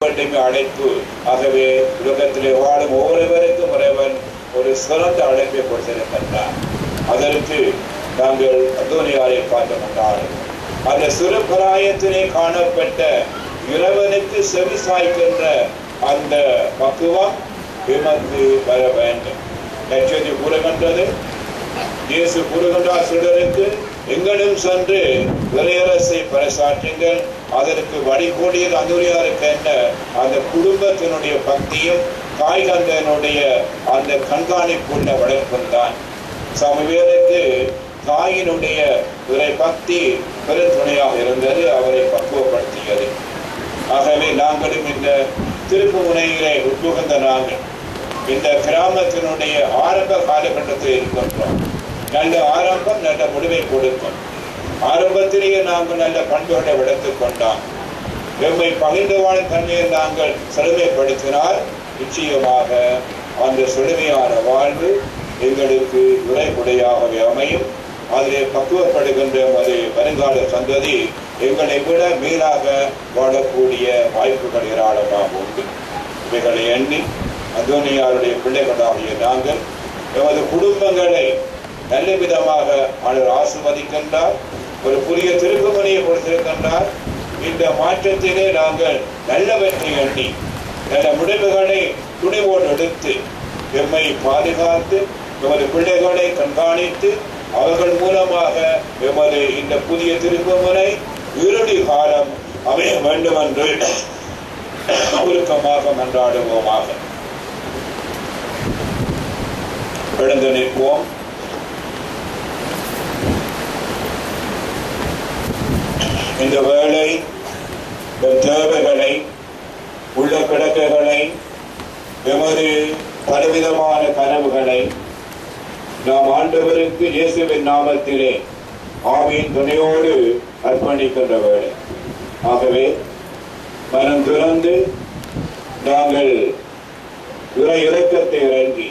அழைப்பு. ஆகவே உலகத்திலே வாழும் ஒவ்வொருவருக்கும் இறைவன் ஒரு சிறந்த அழைப்பை கொடுத்திருக்கின்றார். அதற்கு நாங்கள் அந்தோனியாரை பார்க்கின்றார். அந்த சிறு பிராயத்திலே காணப்பட்ட இறைவனுக்கு செவி சாய்க்கின்ற அந்த பக்குவம் எமக்கு வர வேண்டும். நற்செய்தி கூறுகின்றது, இயேசு கூறுகின்றார் சீடருக்கு, எங்களும் சென்று இறையரசை பறைசாற்றுங்கள். அதற்கு வழிகோடியது அந்தோனியாருக்கு என்ன அந்த குடும்பத்தினுடைய பக்தியும் தாய் தந்தையினுடைய அந்த கண்காணிப்புள்ள வளர்ப்பும் தான். சமவேலுக்கு தாயினுடைய இறை பக்தி பெருந்துணையாக இருந்தது, அவரை பக்குவப்படுத்தியது. ஆகவே நாங்களும் இந்த திருப்பு முனையிலே உட்புகுந்த நாங்கள் இந்த கிராமத்தினுடைய ஆரம்ப காலகட்டத்தில் இருக்கின்றோம். நல்ல ஆரம்பம் நல்ல முடிவை கொடுக்கும். ஆரம்பத்திலேயே நாங்கள் நல்ல பண்புகளை வளர்த்துக் கொண்டோம். எம்மை பகிர்ந்து வாழும் தன்மையை நாங்கள் செழுமைப்படுத்தினால் நிச்சயமாக அந்த செழுமையான வாழ்வு எங்களுக்கு உரைகுடையாகவே அமையும். அதிலே பக்குவப்படுகின்ற அது வருங்கால சந்ததி எங்களை விட மேலாக வாழக்கூடிய வாய்ப்புகள் ஏராளமாக உண்டு. இவைகளை எண்ணி அந்தோனியாருடைய பிள்ளைகளாகிய நாங்கள் எமது குடும்பங்களை நல்ல விதமாக அவர் ஆசிர்வதிக்கின்றார். ஒரு புதிய திருப்புமுனையை கொடுத்திருக்கின்றார். இந்த மாற்றத்திலே நாங்கள் நல்லவற்றை எண்ணி நல்ல முடிவுகளை துணிவோடு எடுத்து எம்மை பாதுகாத்து எமது பிள்ளைகளை கண்காணித்து அவர்கள் மூலமாக எமது இந்த புதிய திருப்புமுனை இறுதி காலம் அமைய வேண்டும் என்று உருக்கமாக மன்றாடுவோமாக. எழுந்து நிற்போம். இந்த வேளை தேவைகளை உள்ள கிடக்கைகளை எமது பலவிதமான கனவுகளை நாம் ஆண்டவருக்கு இயேசுவின் நாமத்திலே ஆவியின் துணையோடு அர்ப்பணிக்கின்ற வேளை. ஆகவே மனம் திறந்து நாங்கள் இறை இரக்கத்தை இறங்கி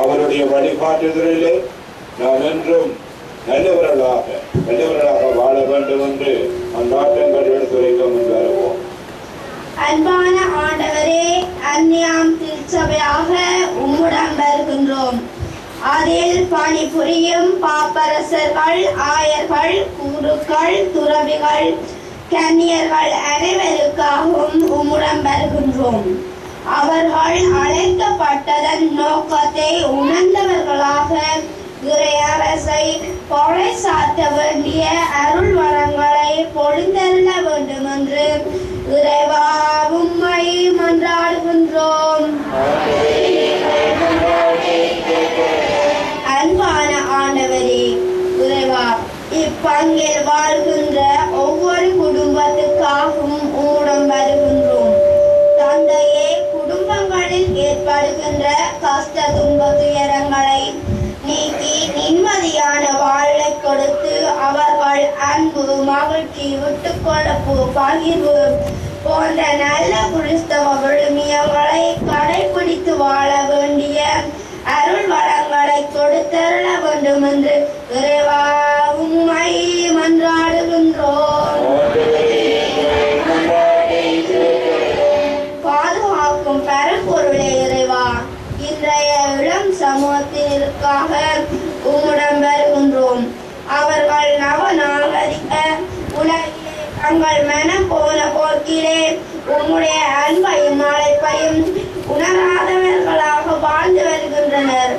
அவருடைய வழிகாட்டுதலிலே நாம் என்றும் நல்லவர்களாக வாழ வேண்டும் என்று அந்நாட்டங்கள் எடுத்துரைக்க முன்வருவோம். அன்பான ஆண்டவரே, அந்நியாம் திருச்சபையாக உம்முடன் வருகின்றோம். அதில் பணிபுரியும் பாப்பரசர்கள், ஆயர்கள், குருக்கள், துறவிகள், கன்னியர்கள் அனைவருக்காகவும் உம்முடன் வருகின்றோம். அவர்கள் அழைக்கப்பட்டதன் நோக்கத்தை உணர்ந்தவர்களாக இறையரசை பறைசாற்ற வேண்டிய அருள் வரங்களை பொழிந்தருள வேண்டும் என்று இறைவா உம்மை மன்றாடுகின்றோம். அன்பான ஆண்டவரே, இறைவா இப்பங்கில் வாழ்கின்ற ஒவ்வொரு குடும்பத்துக்காகவும் உம்முடன் வருகின்றோம். தந்தையே, குடும்பங்களில் ஏற்படுகின்ற கஷ்ட துன்ப துயரங்களை நீக்கி நிம்மதியான வாழை கொடுத்து அவர்கள் அன்பு, மகிழ்ச்சி, விட்டுக்கொடுப்பு, பகிர்வு போன்ற நல்ல கிறிஸ்தவ விழுமியங்களை கடைபிடித்து வாழ வேண்டிய அருள் வளங்களை கொடுத்தருள வேண்டும் என்று இறைவா உம்மை மன்றாடுகின்றோம். பாதுகாக்கும் பரம்பொருளே இறைவா, இன்றைய இளம் சமூகத்திற்காக உம்முடன் வருகின்றோம். அவர்கள் நவநாகரிக உலகிலே தங்கள் மனம் போன போக்கிலே உம்முடைய அன்பையும் அழைப்பையும் உணராதவர்களாக வாழ்ந்து வருகின்றனர்.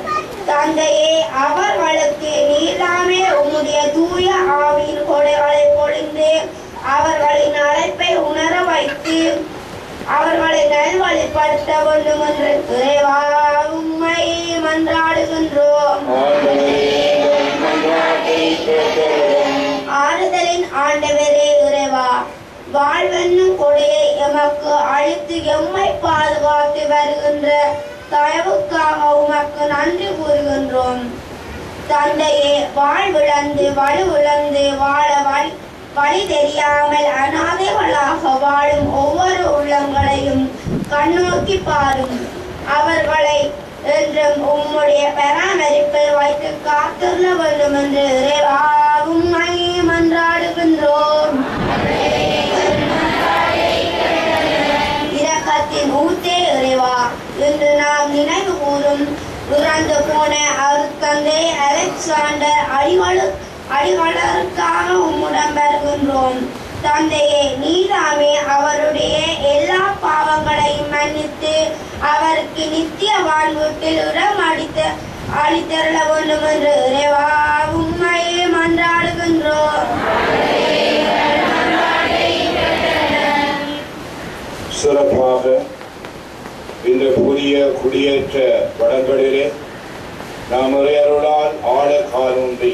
தந்தையே, அவர்களுக்கு நீதாமே உம்முடைய தூய ஆவியின் கொடைகளை பொழிந்து அவர்களின் அழைப்பை உணர வைத்து அவர்களை நல்வழிப்படுத்த வேண்டும் என்று இறைவா உம்மை மன்றாடுகின்றோம். ஆறுதலின் ஆண்டவரே இறைவா, வாழ்வென்னும் கொடையை எமக்கு அழித்து எம்மை பாதுகாத்து வருகின்ற தயவுக்காக உமக்கு நன்றி கூறுகின்றோம். தந்தையே, வாழ்விழந்து வலுவிழந்து வாழ வழி தெரியாமல் அநாதைகளாக வாழும் ஒவ்வொரு உள்ளங்களையும் கண்ணோக்கி பாரும். அவர்களை என்றும் உம்முடைய பராமரிப்பில் வைத்து காத்துள்ள வேண்டும் என்று இறைவா உம்மை மன்றாடுகின்றோம். இன்று நாம் நினைவு கூறும் இறந்து போன அவர் தந்தை அலெக்சாண்டர் அடிகளருக்காக உம்முடன் வருகின்றோம். தந்தையே, நீதாமே அவருடைய எல்லா பாவங்களையும் மன்னித்து அவருக்கு நித்திய வாழ்வீட்டில் இடம் அளித்தருள வேண்டும் என்று இறைவா உம்மையே மன்றாடுகின்றோம். சிறப்பாக இந்த புதிய குடியேற்ற படங்களிலே நாம் இறையருளால் ஆழ காலூன்றி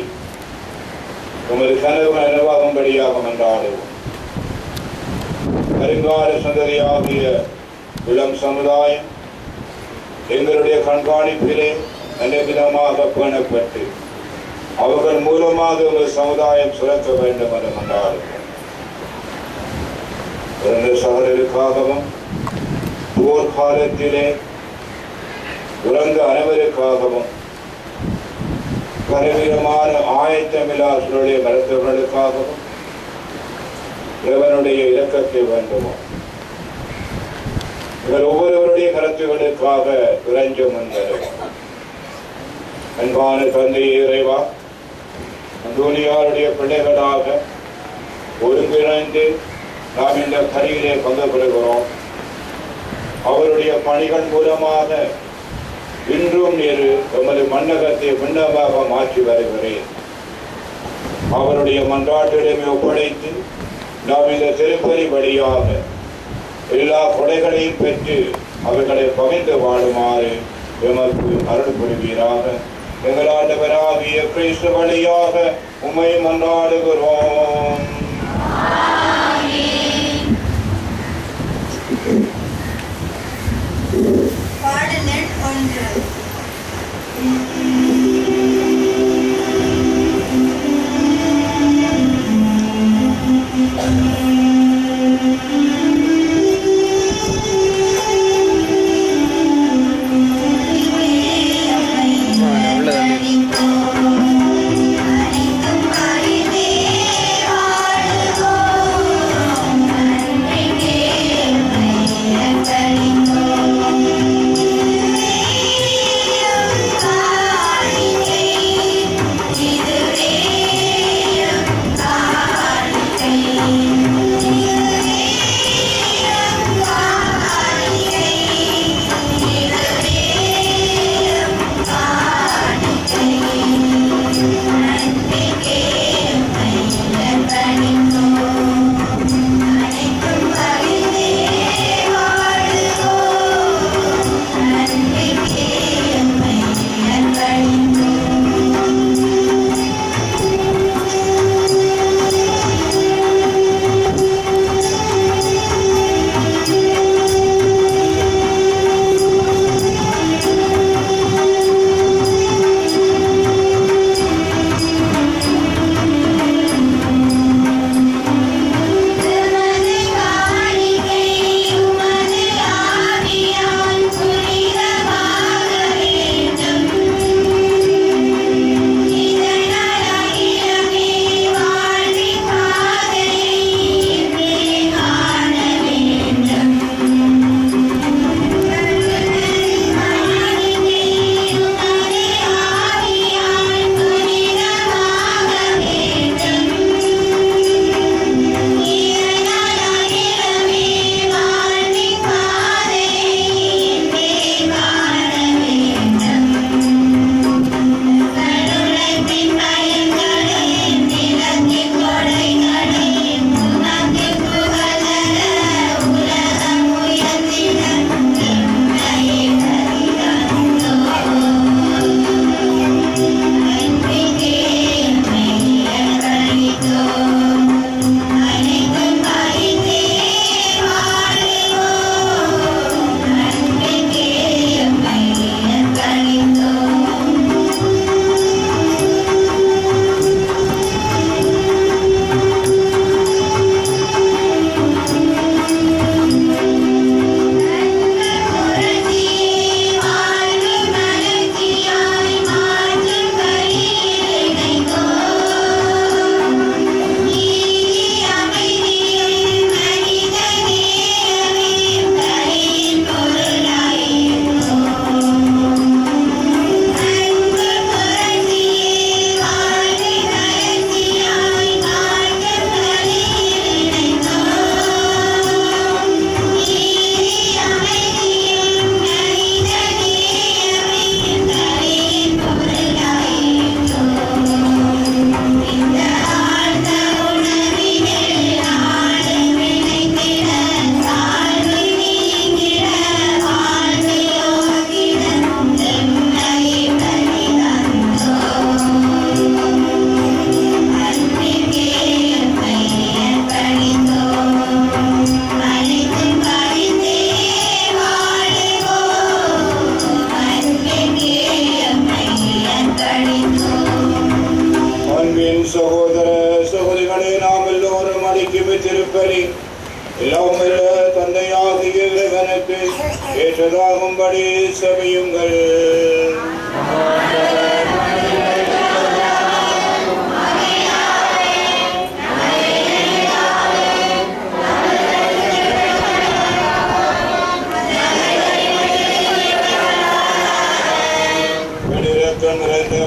உமது கனவு நிர்வாகம்படியாக மன்றாடுவோம். வருங்கால சந்ததியாகிய இளம் சமுதாயம் எங்களுடைய கண்காணிப்பிலே நல்ல விதமாக பேணப்பட்டு அவர்கள் மூலமாக ஒரு சமுதாயம் சிறக்க வேண்டும் என மன்றாடுவோம். பிறந்த சகோதரருக்காகவும் போர்க்காலத்திலே இறந்த அனைவருக்காகவும் பலவிதமான ஆயத்தமில்லா சூழலை மருத்துவர்களுக்காகவும் இவனுடைய இரக்கத்தை வேண்டுமோ. இவர் ஒவ்வொருவருடைய கருத்துகளுக்காக இறைஞ்ச முன்வரும். அன்பான தந்தை இறைவா, அந்தோனியாருடைய பிள்ளைகளாக ஒருங்கிணைந்து நாம் இந்த கரியிலே பங்கு பெறுகிறோம். அவருடைய பணிகள் மூலமாக இன்றும் நீர் எமது மன்னகத்தை விண்ணமாக மாற்றி வருகிறேன். அவருடைய மன்றாட்டிடமே ஒப்படைத்து நாம் இந்த திருப்பதி வழியாக எல்லா கொடைகளையும் பெற்று அவர்களை பகிர்ந்து வாழுமாறு எமக்கு அருள் புரிவீராக. எங்கள் ஆண்டவராகிய கிறிஸ்து வழியாக உம்மை மன்றாடுகிறோம். பாடலெண் 1. உள்ளது தேவனுக்கு ஏற்றதாகும்படி சபையுங்கள்.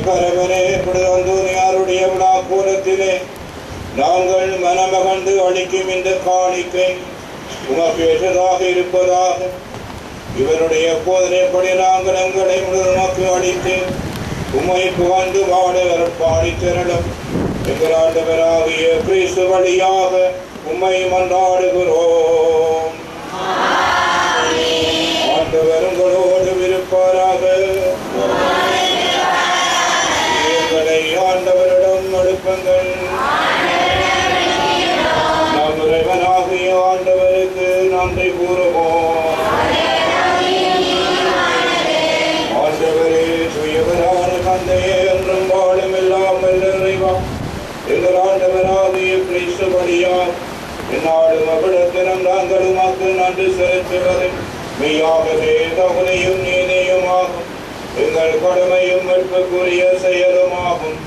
பரவனே புனிதந்தோனியாருடைய விழா கோலத்திலே நாங்கள் மனமகந்து அளிக்கும் இந்த காணிக்கை உமக்கு ஏற்றதாக இருப்பதாக. இவருடைய போதனைப்படி நாங்கள் எங்களை முழுவதுமாக்கு அளித்து உம்மை புகழ்ந்து வாழ பாடித்தரலும் எங்கள் ஆண்டவராகிய கிறிஸ்து வழியாக உம்மை மன்றாடுகிறோம். ஆண்டவர் உங்களோடு இருப்பாராக. ஆண்டவரிடம் அடுப்புங்கள். நம் இறைவனாகிய ஆண்டவருக்கு நன்றி கூறுவோம். ஆண்டவரே தூயவரான தந்தையே என்றும் வாழும் எல்லாம் இறைவா எங்கள் ஆண்டவராகிய கிறிஸ்து வழியால் எந்நாளும் அவ்விடத்திலும் நாங்கள் உமக்கு நன்றி செலுத்துவது மெய்யாகவே தகுதியும் நீதியுமாகும். எங்கள் கடமையும் வெட்புக்குரிய செயலுமாகும்.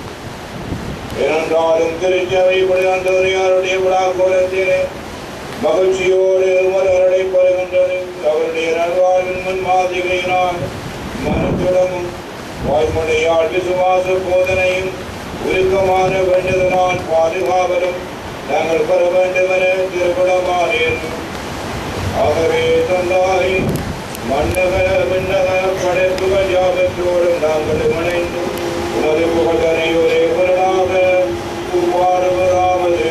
ஏனென்றாலும் திருச்சபை புனிதந்தோனியாருடைய விழா கோலத்திலே மகிழ்ச்சியோடு மலரடை பெறுகின்றது. அவருடைய நல்வாழ்வின் முன்மாதிரியினால் மனத்துடமும் வாய்மொழியால் விசுவாச போதனையும் உருக்கமான வேண்டுதலால் பாதுகாவலும் நாங்கள் பெற வேண்டுமென திருவிழமானேன். ஆகவே தந்தாய் மன்னக விண்ணக படைப்புகள் யாவற்றோடும் நாங்கள் இணைந்து உமது புகழனை ஒரே பொருளாக பாடுவதாவது.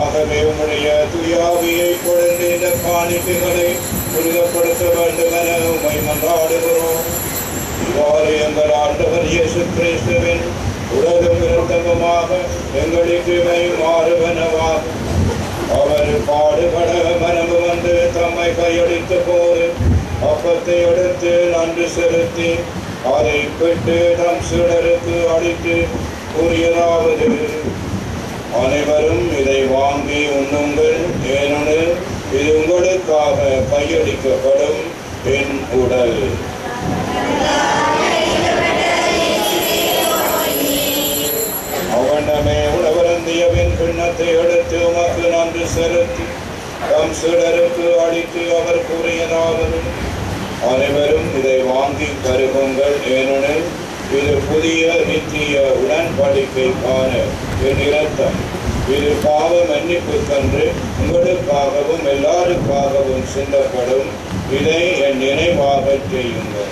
ஆகவே உம்முடைய துயாவியை கொண்டு இந்த காணிக்கைகளை புனிதப்படுத்த வேண்டும் என உம்மை மன்றாடுகிறோம். இவ்வாறு எங்கள் ஆண்டவர் இயேசு கிறிஸ்துவின் உலகம் இரத்தமாக எங்களுக்கு மாறுவனவாக அவர் பாடுபட மனமு வந்து தம்மை கையளித்த போது அப்பத்தை எடுத்து நன்றி செலுத்தி அதை பெற்று தம் சீடருக்கு அளித்து கூறியதாவது, அனைவரும் இதை வாங்கி உண்ணுங்கள், ஏனெனில் இது உங்களுக்காக கையளிக்கப்படும் என் உடல். அவனமே உணவருந்தியவின் பின்னத்தை எடுத்து உமக்கு நன்றி செலுத்தி தம் சீடருக்கு அளித்து அவர் கூறியதாவது, அனைவரும் இதை வாங்கி பருகுங்கள், ஏனெனில் இது புதிய நித்திய உடன்படிக்கைக்கான என் இரத்தம். இது பாவ மன்னிப்புக்கன்று உங்களுக்காகவும் எல்லாருக்காகவும் சிந்தப்படும். இதை என் நினைவாக செய்யுங்கள்.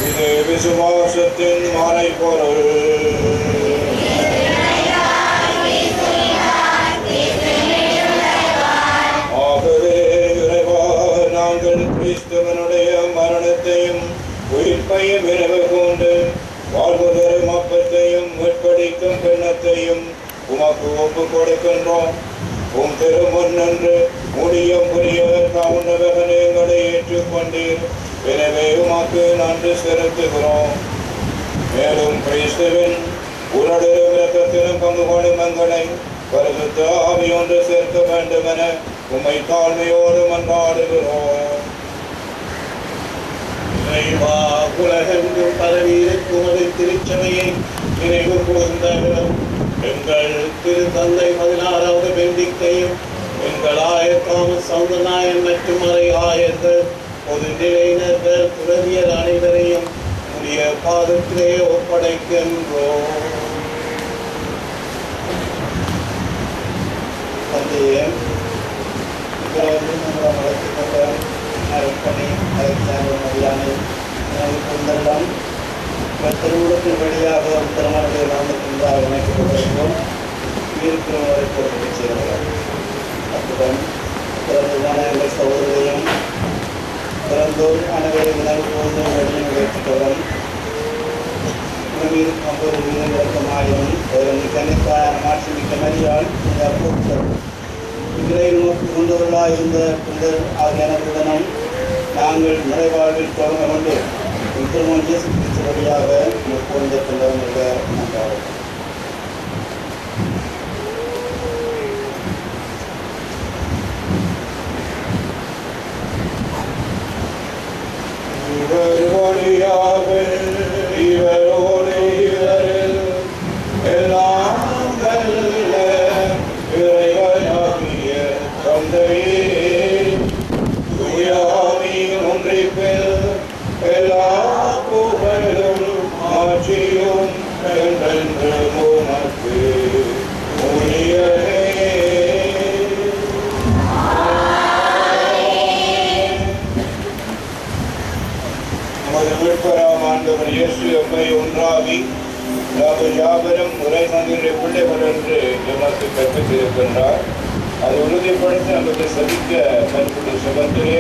இது விசுவாசத்தின் மறைபொருள். மீட்பளிக்கும் அப்பத்தையும் மீட்பளிக்கும் கிண்ணத்தையும் உமக்கு ஒப்பு கொடுக்கின்றோம். உம் திருமுன் நின்று முடியும் புரிய தாமுண்டவர்கள் எங்களை ஏற்றுக்கொண்டீர். எனவே உமக்கு நன்றி செலுத்துகிறோம். மேலும் கிறிஸ்துவின் உடலிலும் இரத்தத்திலும் பங்கு கொள்ளும் எங்களை பரிசுத்த ஆவி ஒன்று சேர்க்க வேண்டும் என உம்மை தாழ்மையோடு மன்றாடுகிறோம். உலகெங்கும் பரவியிருக்கும் ஒரு திருச்சபையை நினைவு கூர்ந்தவரும் எங்கள் திரு தந்தை 16வது பெண்டிக்கையும் எங்கள் ஆயர் தாமஸ் சவுந்தரநாயன் மற்றும் மறை ஆயர்கள் பொது நிலையினர்கள் துறவியர் அனைவரையும் உரிய பாதத்திலே ஒப்படைக்கின்றோம். தந்தையே, திருமணத்தின் வழியாக திருமணத்தை நாமத்தின்பாக இணைக்கப்பட்டிருக்கிறோம். இருக்கிறவரை பொறுத்து சேர்ந்தோம். அத்துடன் பிறந்ததான எங்கள் சகோதரையும் பிறந்தோர் அனைவரும் நினைவு போன்ற வழியும் வைத்துள்ளோம். உணவில் ஒவ்வொரு வீதம் விளக்கமாயும் கண்ணிப்பான மாற்றி மிக்க மரியாள் இந்த அப்போது இதில் நோக்கி கொண்டவர்களாக இருந்த புனிதர் ஆகியனருடனும் நாங்கள் நிறைவாழ்வில் தொடங்க கொண்டு திருமணம் இயேசு கிறிஸ்து வழியாக முப்பொழுது கொண்டவங்க நன்றாகும். இவர் வழியாக இவரோடு இவரில் எல்லாம் வல்ல இறைவனாகிய தந்தையே, தூய ஆவியின் ஒன்றிப்பில் எல்லா புகழும் ஆட்சியும் என்றென்றும் உமக்கு உரியதே. நமது மீட்பராம் ஆண்டவர் இயேசு எம்மை ஒன்றாகி நாங்கள் யாவரும் உரை தந்திர பிள்ளைகள் என்று எமக்கு கற்பித்திருக்கின்றார். அதை உறுதிப்படுத்தி நமக்கு சதிக்க பரிசுத்த சுபத்திலே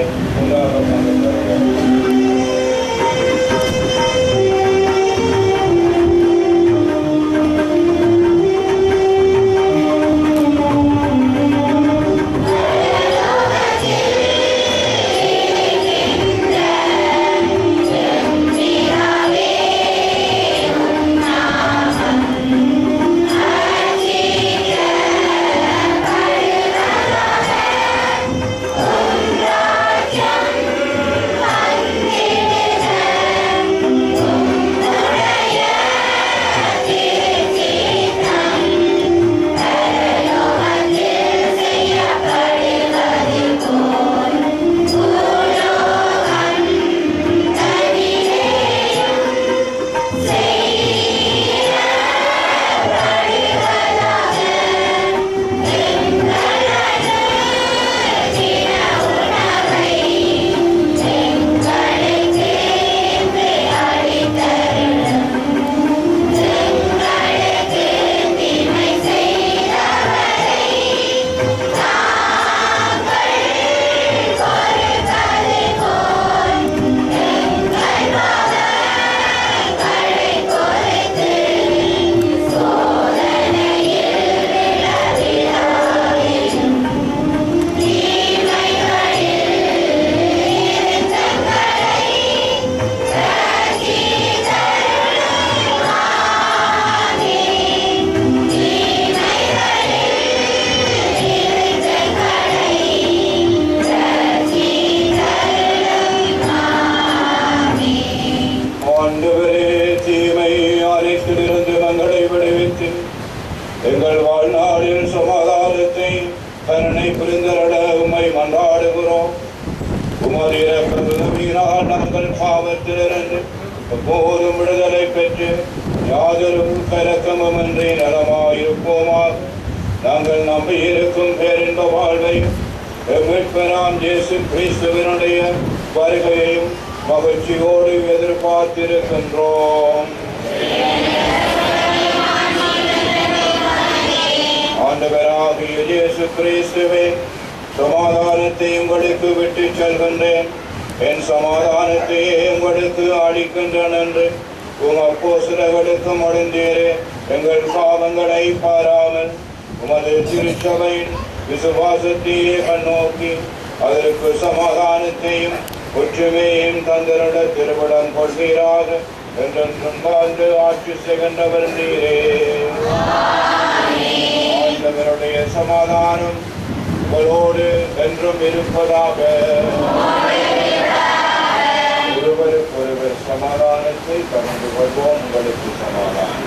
எங்கள் வாழ்நாளில் சமாதானத்தை கருணை புரிந்தருள உம்மை மன்றாடுகிறோம். உமது இரக்கத்தினால் நாங்கள் பாவத்திலிருந்து எப்போதும் விடுதலை பெற்று யாதொரு கலக்கமுமின்றி நலமாயிருப்போமாக. நாங்கள் நம்பியிருக்கும் பேரின்ப வாழ்வையும் மீட்பராம் இயேசு கிறிஸ்துவினுடைய வருகையையும் மகிழ்ச்சியோடு எதிர்பார்த்திருக்கின்றோம். ஆண்டவராகிய இயேசு கிறிஸ்துவே, சமாதானத்தை உங்களுக்கு விட்டுச் செல்கின்றேன், என் சமாதானத்தையே உங்களுக்கு அளிக்கின்றேன் என்று அப்போஸ்தலர்களுக்கு மொழிந்தீரே எங்கள் பாவங்களை பாராமல் உமது திருச்சபையின் விசுவாசத்தையே கண்ணோக்கி அதற்கு சமாதானத்தையும் ஒற்றுமையையும் தந்தருட திருவிடம் கொள்வீராக என்றென்றும் வாழ்ந்து ஆட்சி செய்கின்றவர் நீரே. ஆண்டவருடைய சமாதானம் உங்களோடு என்றும் இருப்பதாக. ஒருவருக்கொருவர் சமாதானத்தை பகிர்ந்து கொள்வோம். உங்களுக்கு சமாதானம்.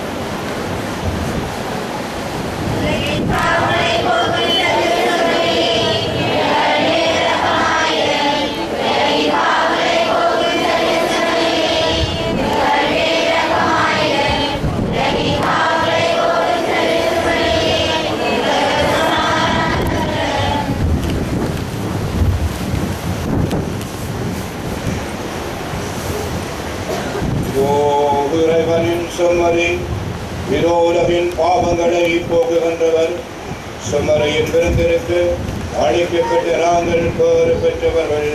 இறைவனின் செம்மறி விரோதவின் பாவங்களை போக்குகின்றவர். செம்மறையின் விருந்திற்கு அழைக்கப்பட்ட நாங்கள் பேறு பெற்றவர்கள்.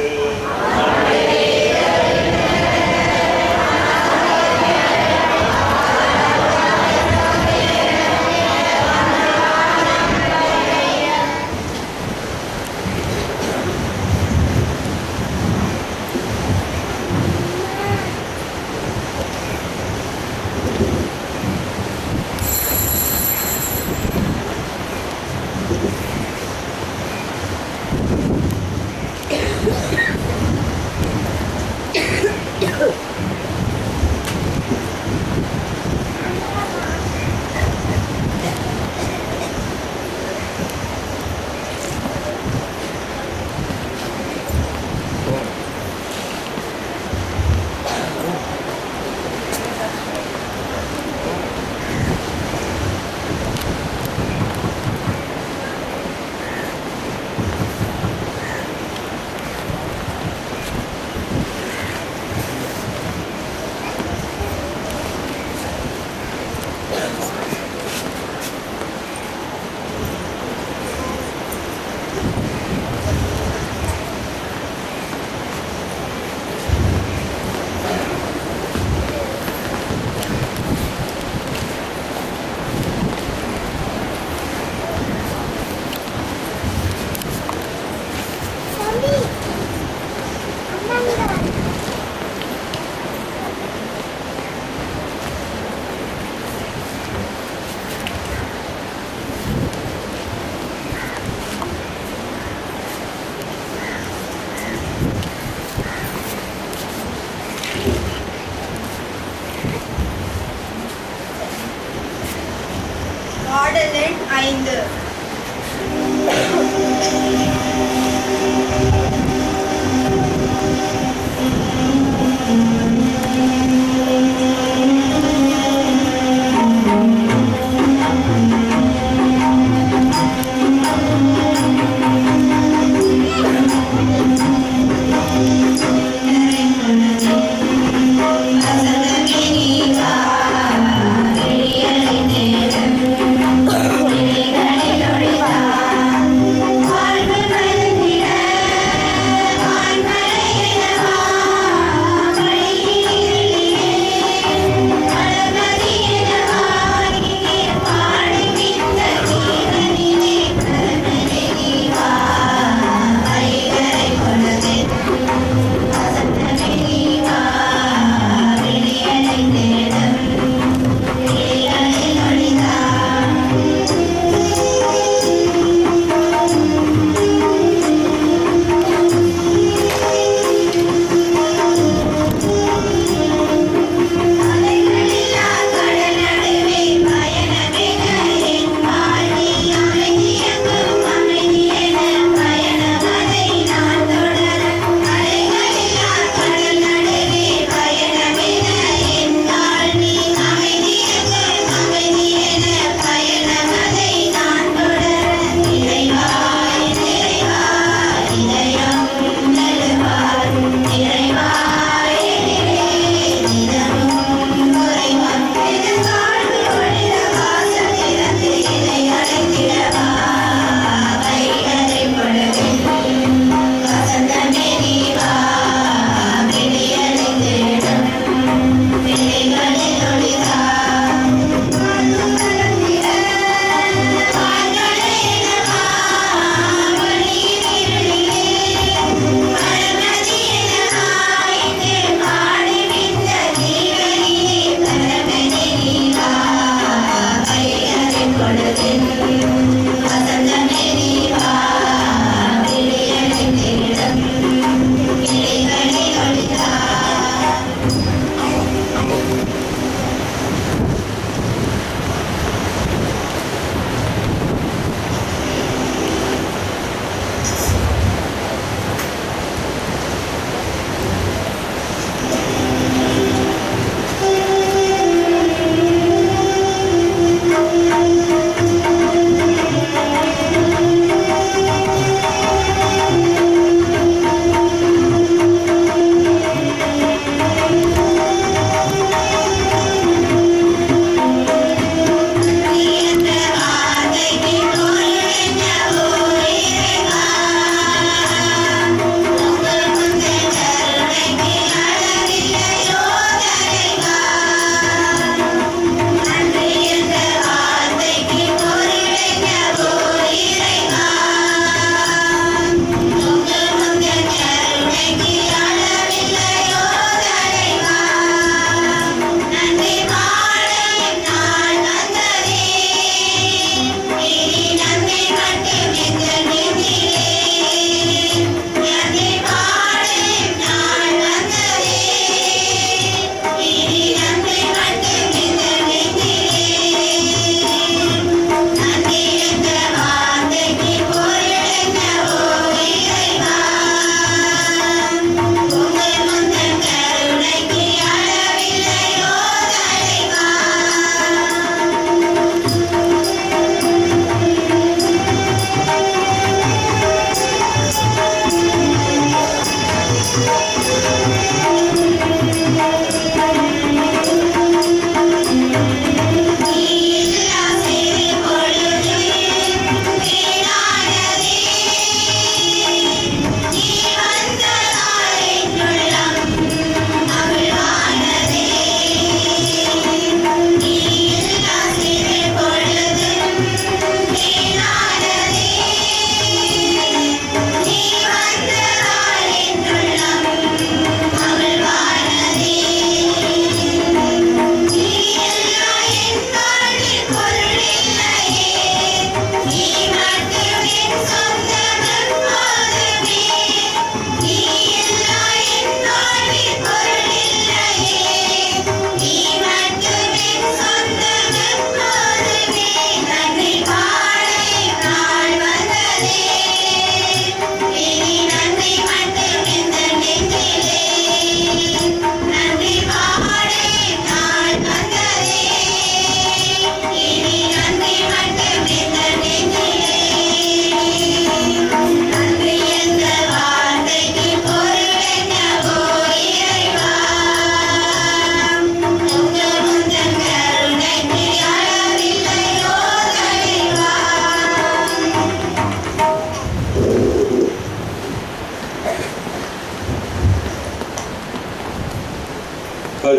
பாடல் எண் 5. Thank you.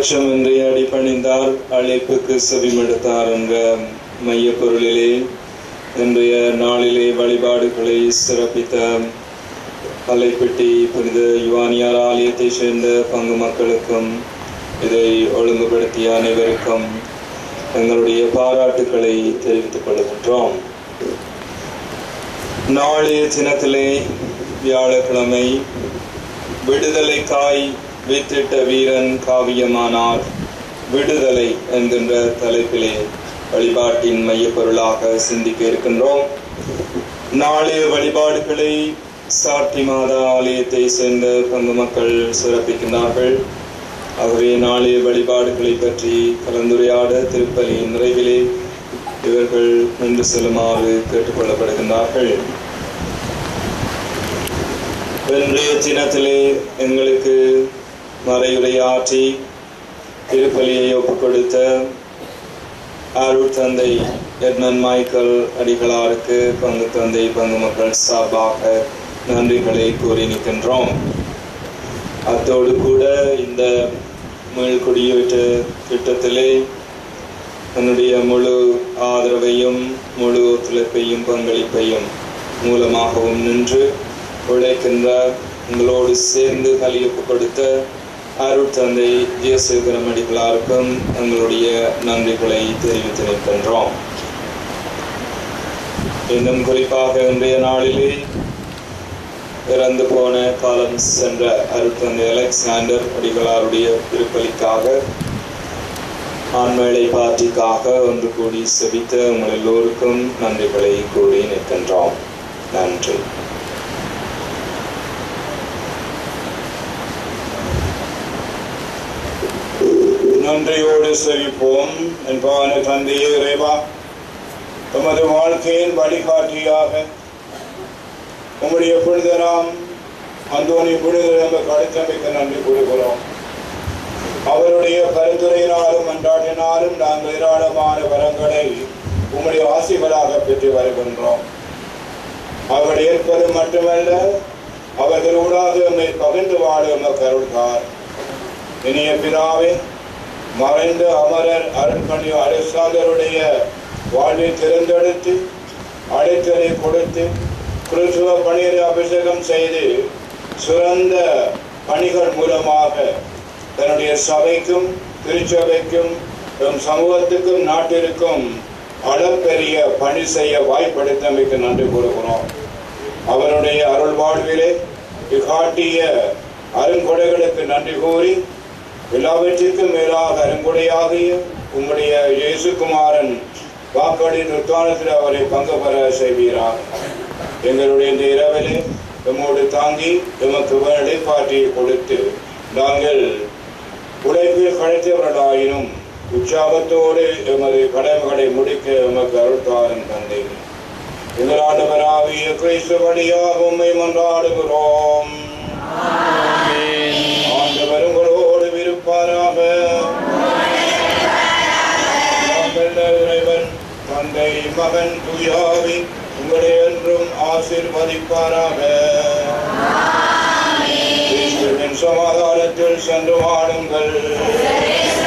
அச்சமின்றி அடிபணிந்தார், அழைப்புக்கு செவிமடுத்தார் என்ற மைய பொருளிலே இன்றைய நாளிலே வழிபாடுகளை சிறப்பித்த பல்லைப்பட்டி புனித யுவானியார் ஆலயத்தை சேர்ந்த பங்கு மக்களுக்கும் இதை ஒழுங்குபடுத்திய அனைவருக்கும் எங்களுடைய பாராட்டுக்களை தெரிவித்துக் கொள்கின்றோம். நாளைய தினத்திலே வியாழக்கிழமை விடுதலைக்காய் வித்திட்ட வீரன் காவியமானார் விடுதலை என்கின்ற தலைப்பிலே வழிபாட்டின் மைய பொருளாக சிந்திக்க இருக்கின்றோம். நாளைய வழிபாடுகளை சாட்டி மாதா ஆலயத்தை சேர்ந்த பங்கு மக்கள் சிறப்பிக்கின்றார்கள். ஆகவே நாளைய வழிபாடுகளை பற்றி கலந்துரையாட திருப்பலியின் நிறைவிலே இவர்கள் நின்று செல்லுமாறு கேட்டுக்கொள்ளப்படுகின்றார்கள். இன்றைய தினத்திலே எங்களுக்கு மறையுரையாற்றி திருப்பலியை ஒப்புக் கொடுத்த அருள் தந்தை எட்மன் மைக்கேல் அடிகளாருக்கு பங்கு தந்தை பங்கு மக்கள் சார்பாக நன்றிகளை கூறி நிற்கின்றோம். அத்தோடு கூட இந்த மீள்குடியேற்ற திட்டத்திலே என்னுடைய முழு ஆதரவையும் முழு ஒத்துழைப்பையும் பங்களிப்பையும் மூலமாகவும் நின்று உழைக்கின்ற உங்களோடு சேர்ந்து கையொப்பு கொடுத்த அருள் தந்தை ஜெயசேகரம் அடிகளாருக்கும் எங்களுடைய நன்றிகளை தெரிவித்து நிற்கின்றோம். இன்னும் குறிப்பாக இன்றைய நாளிலே இறந்து போன காலம் சென்ற அருள் தந்தை அலெக்சாண்டர் அடிகளாருடைய திருப்பலிக்காக ஆண்மேளை பாட்டிக்காக ஒன்று கூடி செபித்த உங்கள் எல்லோருக்கும் நன்றிகளை கூறி நிற்கின்றோம். நன்றி. நன்றியோடு செவிப்போம். என்பான தந்தையே இறைவா, தமது வாழ்க்கையின் வழிகாட்டியாக உம்முடைய புனிதராம் அந்தோனி புனிதர் எமக்கு அழைத்தமைக்கு நன்றி கூறுகிறோம். அவருடைய பரிந்துரையினாலும் அன்றாடினாலும் நாங்கள் ஏராளமான வரங்களை உம்முடைய ஆசிகளாக பெற்று வருகின்றோம். அவர் ஏற்பது மட்டுமல்ல, அவர்களூடாக எம்மை பகிர்ந்து வாழ எமக்கு அருள்கார். இனிய பிதாவே, மறைந்த அமரர் அருள்பணி அலெக்சாண்டருடைய வாழ்வை தேர்ந்தெடுத்து அழைத்தலை கொடுத்து கிறிஸ்துவ பணியை அபிஷேகம் செய்து சிறந்த பணிகள் மூலமாக தன்னுடைய சபைக்கும் திருச்சபைக்கும் எம் சமூகத்துக்கும் நாட்டிற்கும் அளப்பெரிய பணி செய்ய வாய்ப்படுத்தமைக்கு நன்றி கூறுகிறோம். அவருடைய அருள் வாழ்விலே காட்டிய அருங்கொடைகளுக்கு நன்றி கூறி எல்லாவற்றிற்கும் மேலாக அருங்கொடையாகிய உம்முடைய இயேசுகுமாரன் வாக்களின் உத்தானத்தில் அவரை பங்கு பெற செய்வீரார். எங்களுடைய இந்த இரவிலே எம்மோடு தாங்கி எமக்கு இடைப்பாற்றி கொடுத்து நாங்கள் உழைப்பில் கழித்தவர்களாயினும் உற்சாகத்தோடு எமது கடமைகளை முடிக்க எமக்கு அருள்தாரன் தந்தை. எங்கள் ஆண்டவராகிய கிறிஸ்து வழியாக உம்மை மன்றாடுகிறோம். ஆண்டவர் உங்களோடு இருப்பாராக. இறைவன் தந்தை மகன் தூயாவி உங்களை என்றும் ஆசீர்வதிப்பாராக. கிறிஸ்துவின் சமாதானத்தில் சென்று வாழுங்கள். வணக்கம்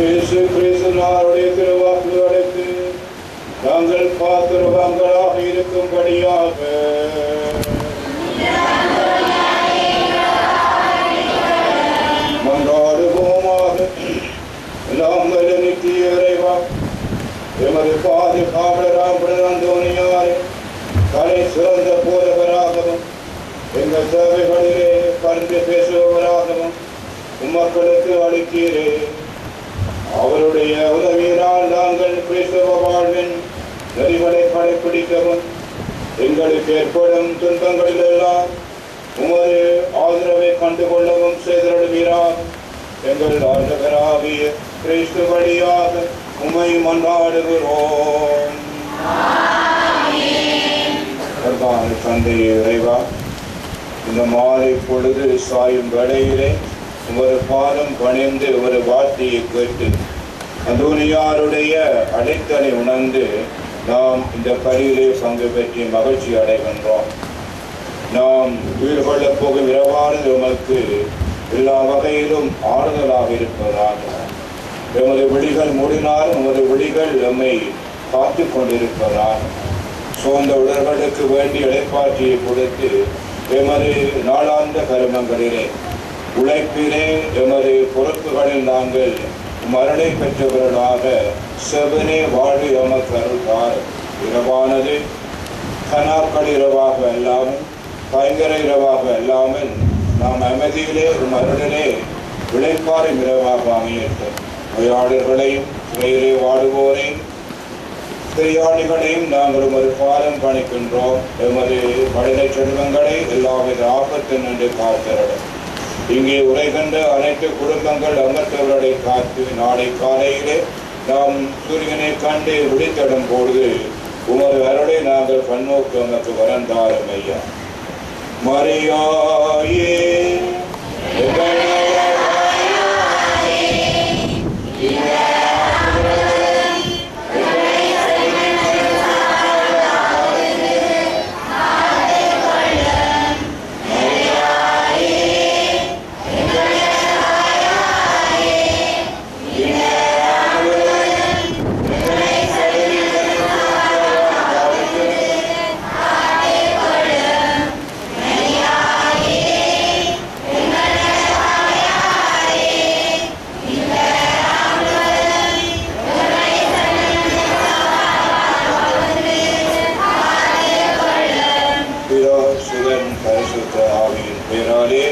இயேசு கிறிஸ்துவினுடைய திருவாக்குகளுக்கு நாங்கள் பாத்திரவான்களாக இருக்கும்படியாக மன்றாடுவோமாக. எல்லாம் வல்ல நித்திய இறைவா, எமது பாதுகாவலராம் அந்தோனியாரை கலை சிறந்த போதவராகவும் எங்கள் தேவைகளிலே பரிந்து பேசுபவராகவும் உமக்களுக்கு அளித்தீரே. அவருடைய உதவியினால் நாங்கள் கிறிஸ்தவ வாழ்வின் நெறிகளை கடைப்பிடிக்கவும் எங்களுக்கு ஏற்படும் துன்பங்களிலெல்லாம் உமது ஆதரவை கண்டுகொள்ளவும் செய்தருள்வீராக. எங்கள் ஆண்டவராகிய கிறிஸ்து வழியாக உம்மை மன்றாடுகிறோம். தந்தையே இறைவா, இந்த மாலை பொழுது சாயும் வேளையிலே உமது பாதம் பணிந்து ஒரு வார்த்தையை கேட்டு அந்தோனியாருடைய அழைத்தலை உணர்ந்து நாம் இந்த பணியிலே பங்கு பெற்றி மகிழ்ச்சி அடைகின்றோம். நாம் உயிர் கொள்ளப் போகும் இரவானது உமக்கு எல்லா வகையிலும் ஆறுதலாக இருப்பதாக. எமது விழிகள் மூடினாலும் உமது விழிகள் நம்மை காத்து கொண்டிருப்பதாக. சோர்ந்த உடல்களுக்கு வேண்டி இடைப்பாற்றியை கொடுத்து எமது நாளாந்த கருமங்களிலே உழைப்பிலே எமது பொறுப்புகளில் நாங்கள் மரணை பெற்றவர்களாக செவனே வாழ்வு எமக்கு அருள்வார். இரவானது கனாக்கள் இரவாக அல்லாமல் பயங்கர இரவாக அல்லாமல் நாம் அமைதியிலே மருளிலே விளைப்பாறும் இரவாக அமையட்டும். நோயாளர்களையும் துறையிலே வாடுவோரையும் பெரியாளிகளையும் நாங்கள் ஒரு பாலம் பணிக்கின்றோம். எமது மனித செல்வங்களை எல்லாவித ஆபத்து நின்று காத்திரடும். இங்கே உரைகின்ற அனைத்து குடும்பங்கள் அமர்த்தவர்களை காத்து நாளை காலையிலே நாம் சூரியனை கண்டு விழித்தடும் பொழுது உமது அருளை நாங்கள் கண்ணோக்கு நமக்கு வரந்தாரும் ஐயா. மரியாயே பரிசுத்த ஆவியின் பெயராலே